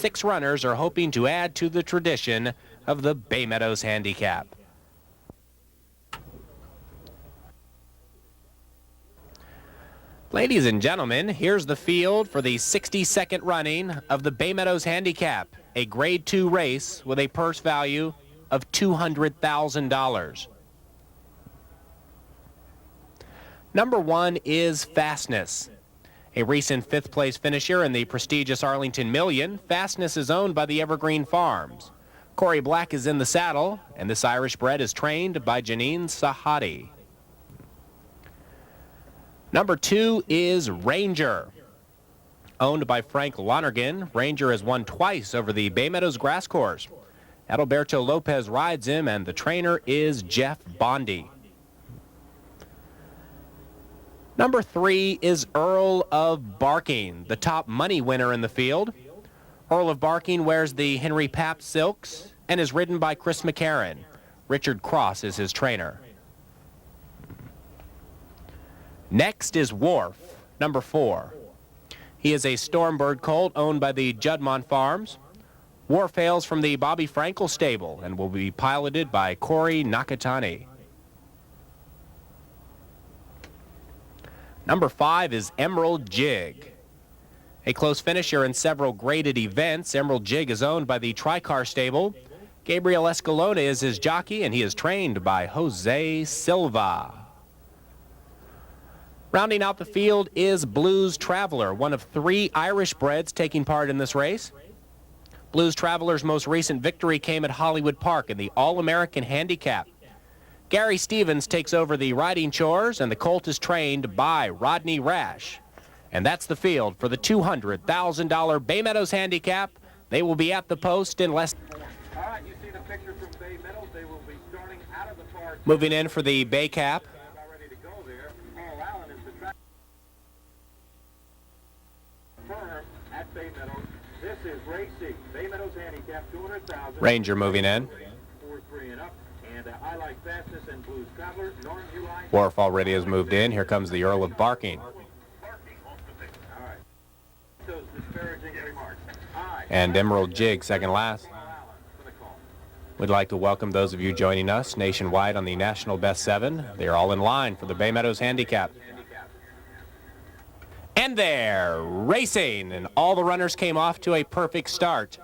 6 runners are hoping to add to the tradition of the Bay Meadows Handicap. Ladies and gentlemen, here's the field for the 62nd running of the Bay Meadows Handicap, a Grade 2 race with a purse value of $200,000. Number 1 is Fastness. A recent 5th place finisher in the prestigious Arlington Million, Fastness is owned by the Evergreen Farms. Corey Black is in the saddle, and this Irish bred is trained by Janine Sahadi. Number 2 is Ranger. Owned by Frank Lonergan, Ranger has won twice over the Bay Meadows grass course. Adalberto Lopez rides him, and the trainer is Jeff Bondy. Number 3 is Earl of Barking, the top money winner in the field. Earl of Barking wears the Henry Papp silks and is ridden by Chris McCarron. Richard Cross is his trainer. Next is Wharf, number 4. He is a Stormbird colt owned by the Judmont Farms. Wharf hails from the Bobby Frankel stable and will be piloted by Corey Nakatani. Number 5 is Emerald Jig. A close finisher in several graded events, Emerald Jig is owned by the Tricar stable. Gabriel Escalona is his jockey, and he is trained by Jose Silva. Rounding out the field is Blues Traveler, one of 3 Irish breds taking part in this race. Blues Traveler's most recent victory came at Hollywood Park in the All-American Handicap. Gary Stevens takes over the riding chores, and the colt is trained by Rodney Rash. And that's the field for the $200,000 Bay Meadows Handicap. They will be at the post in less. All right, you see the picture from Bay Meadows. They will be starting out of the park. Moving in for the Bay Cap. About ready to go there. Paul Allen is the track firm at Bay Meadows. This is race C. Bay Meadows Handicap, 200,000. Ranger moving in. 4-3 and up. And I like Fastness and Blues Traveler. Norm, you like? Wharf already has moved in. Here comes the Earl of Barking. All right. Those disparaging remarks. And Emerald Jig second last. We'd like to welcome those of you joining us nationwide on the National Best 7. They are all in line for the Bay Meadows Handicap. And they're racing, and all the runners came off to a perfect start.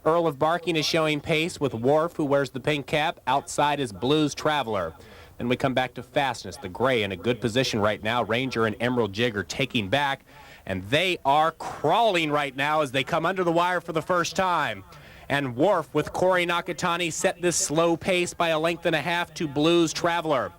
Earl of Barking is showing pace with Wharf, who wears the pink cap. Outside is Blues Traveler. Then we come back to Fastness, the gray in a good position right now. Ranger and Emerald Jig are taking back, and they are crawling right now as they come under the wire for the first time. And Wharf with Corey Nakatani set this slow pace by 1.5 lengths to Blues Traveler.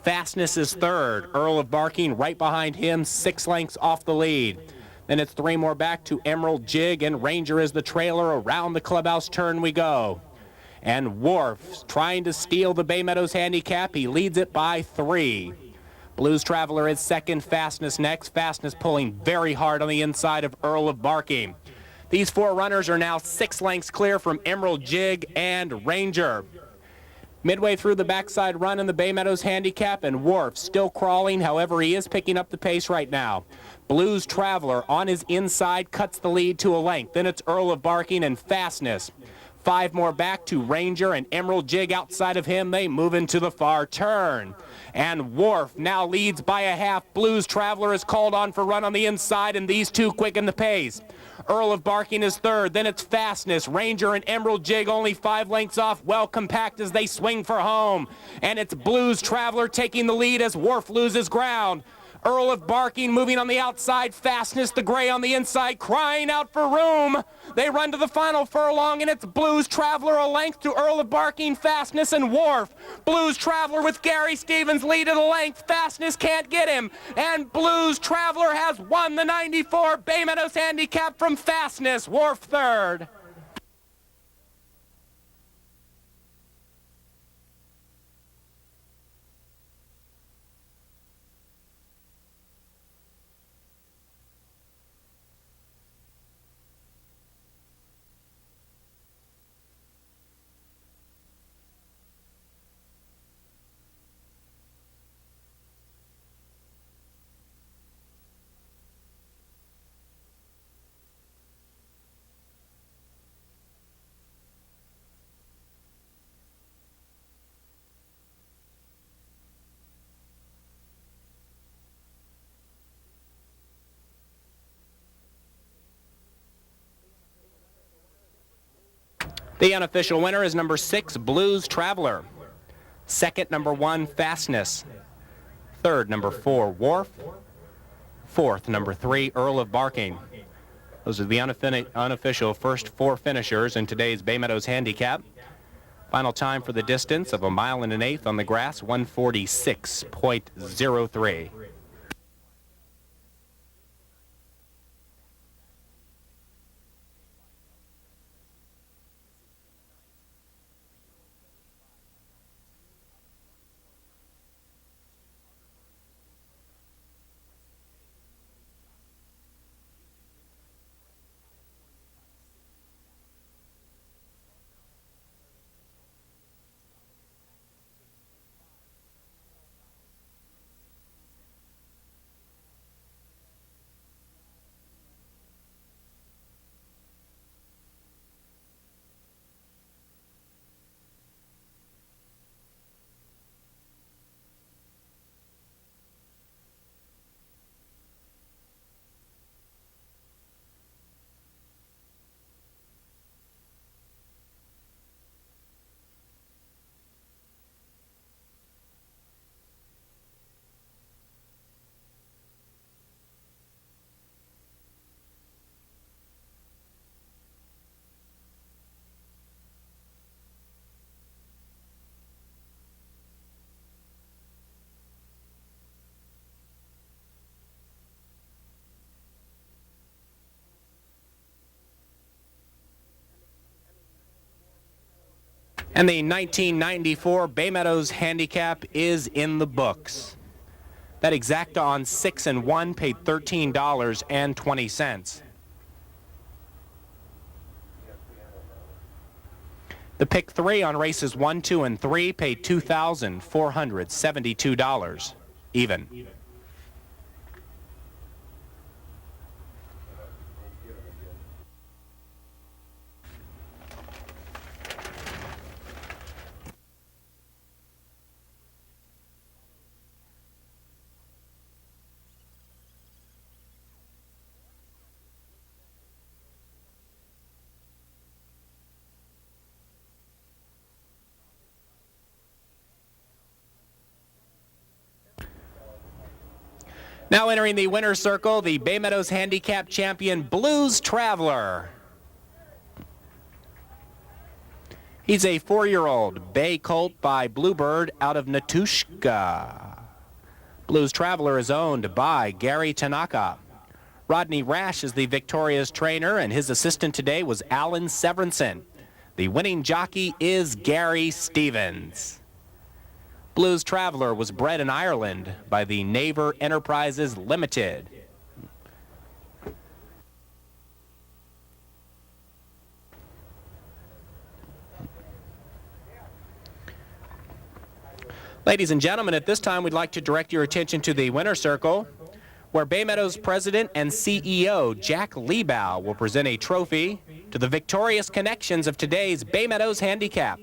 Fastness is third. Earl of Barking right behind him, 6 lengths off the lead. Then it's 3 more back to Emerald Jig, and Ranger is the trailer. Around the clubhouse turn we go. And Wharf trying to steal the Bay Meadows Handicap. He leads it by 3. Blues Traveler is second, Fastness next. Fastness pulling very hard on the inside of Earl of Barking. These 4 runners are now 6 lengths clear from Emerald Jig and Ranger. Midway through the backside run in the Bay Meadows Handicap, and Wharf still crawling. However, he is picking up the pace right now. Blues Traveler on his inside cuts the lead to 1 length. Then it's Earl of Barking and Fastness. 5 more back to Ranger and Emerald Jig outside of him. They move into the far turn. And Wharf now leads by 1/2. Blues Traveler is called on for run on the inside, and these 2 quicken the pace. Earl of Barking is third. Then it's Fastness. Ranger and Emerald Jig only 5 lengths off, well compact as they swing for home. And it's Blues Traveler taking the lead as Wharf loses ground. Earl of Barking moving on the outside. Fastness, the gray on the inside, crying out for room. They run to the final furlong, and it's Blues Traveler 1 length to Earl of Barking, Fastness, and Wharf. Blues Traveler with Gary Stevens lead at 1 length. Fastness can't get him, and Blues Traveler has won the 94 Bay Meadows Handicap from Fastness. Wharf third. The unofficial winner is number 6, Blues Traveler. Second, number 1, Fastness. Third, number 4, Wharf. Fourth, number 3, Earl of Barking. Those are the unofficial first 4 finishers in today's Bay Meadows Handicap. Final time for the distance of 1 mile and 1/8 on the grass, 146.03. And the 1994 Bay Meadows Handicap is in the books. That exacta on 6 and 1 paid $13.20. The pick 3 on races 1, 2, and 3 paid $2,472 even. Now entering the winner's circle, the Bay Meadows Handicap champion, Blues Traveler. He's a 4-year-old bay colt by Bluebird out of Natushka. Blues Traveler is owned by Gary Tanaka. Rodney Rash is the victorious trainer, and his assistant today was Alan Severinson. The winning jockey is Gary Stevens. Blues Traveler was bred in Ireland by the Naver Enterprises Limited. Ladies and gentlemen, at this time we'd like to direct your attention to the winner's circle, where Bay Meadows President and CEO Jack Liebow will present a trophy to the victorious connections of today's Bay Meadows Handicap.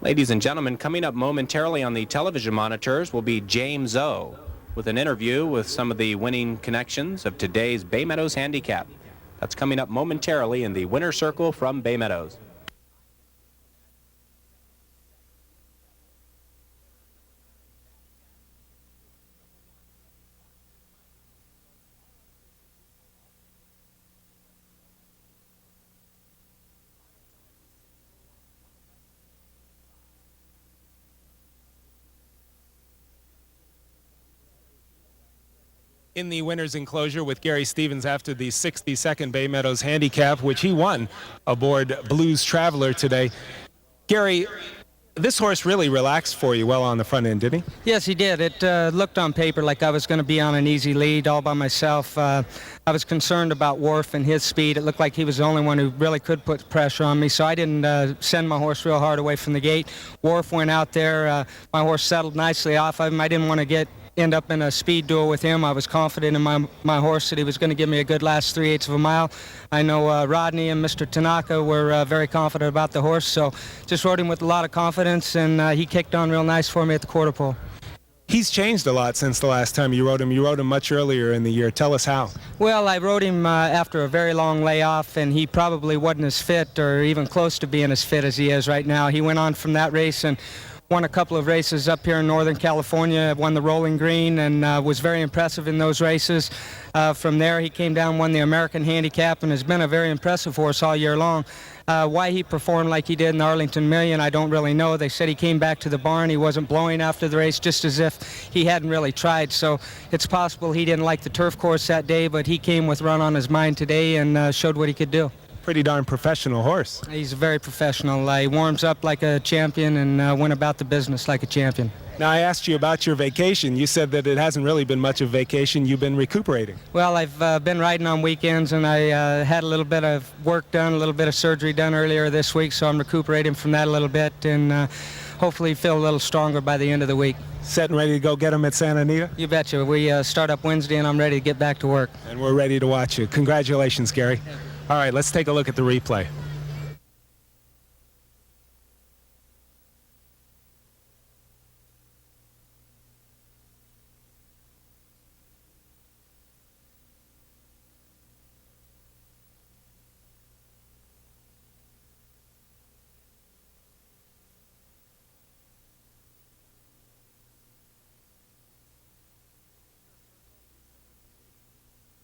Ladies and gentlemen, coming up momentarily on the television monitors will be James O. with an interview with some of the winning connections of today's Bay Meadows Handicap. That's coming up momentarily in the winner's circle from Bay Meadows. in the winner's enclosure with Gary Stevens after the 62nd Bay Meadows Handicap, which he won aboard Blues Traveler today. Gary, this horse really relaxed for you well on the front end, didn't he? Yes, he did. It looked on paper like I was going to be on an easy lead all by myself. I was concerned about Worf and his speed. It looked like he was the only one who really could put pressure on me, so I didn't send my horse real hard away from the gate. Worf went out there. My horse settled nicely off of him. I didn't want to end up in a speed duel with him. I was confident in my horse that he was going to give me a good last 3/8 of a mile. I know Rodney and Mr. Tanaka were very confident about the horse, so just rode him with a lot of confidence, and he kicked on real nice for me at the quarter pole. He's changed a lot since the last time you rode him. You rode him much earlier in the year. Tell us how. Well, I rode him after a very long layoff, and he probably wasn't as fit or even close to being as fit as he is right now. He went on from that race and won a couple of races up here in Northern California, won the Rolling Green, and was very impressive in those races. From there, he came down, won the American Handicap, and has been a very impressive horse all year long. Why he performed like he did in the Arlington Million, I don't really know. They said he came back to the barn. He wasn't blowing after the race, just as if he hadn't really tried. So it's possible he didn't like the turf course that day, but he came with run on his mind today and showed what he could do. Pretty darn professional horse. He's very professional. He warms up like a champion and went about the business like a champion. Now, I asked you about your vacation. You said that it hasn't really been much of vacation. You've been recuperating. Well, I've been riding on weekends, and I had a little bit of work done, a little bit of surgery done earlier this week, so I'm recuperating from that a little bit and hopefully feel a little stronger by the end of the week. Set and ready to go get him at Santa Anita? You betcha. We start up Wednesday, and I'm ready to get back to work. And we're ready to watch you. Congratulations, Gary. All right, let's take a look at the replay.